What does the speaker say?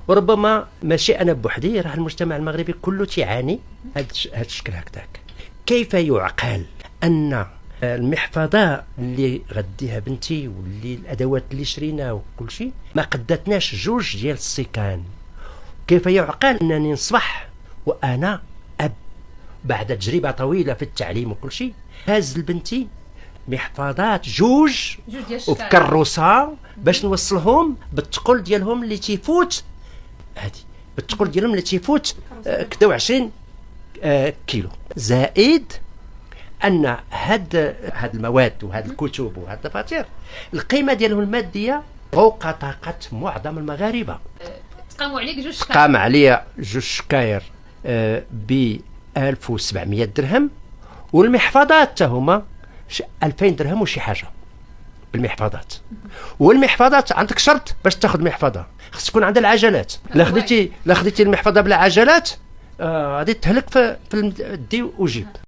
وربما ماشي انا بوحدي، راه المجتمع المغربي كله تيعاني هذا الشكل هكذاك. كيف يعقل ان المحفظه اللي غديها بنتي واللي الادوات اللي شريناها وكل شيء ما قدتناش جوج ديال السيكان؟ كيف يعقل انني نصبح وانا اب بعد تجربه طويله في التعليم وكل شيء هاز لبنتي محفظات جوج وفي كروسه باش نوصلهم بالثقل ديالهم اللي تيفوت هادي بالثقل ديالهم اللي تيفوت كدا 20 كيلو، زائد ان هاد المواد وهاد الكتب وهاد الدفاتر القيمه ديالهم الماديه فوق طاقه معظم المغاربه. تقاموا عليك جوج شكاير؟ قام عليا جوج شكاير ب 1700 درهم، والمحفظات حتى هما 2000 درهم وشي حاجه بالمحفظات. والمحفظات عندك شرط باش تاخذ محفظه، خص تكون عندها العجلات. لا خديتي المحفظه بلا عجلات غادي تهلك في الدي وجيب.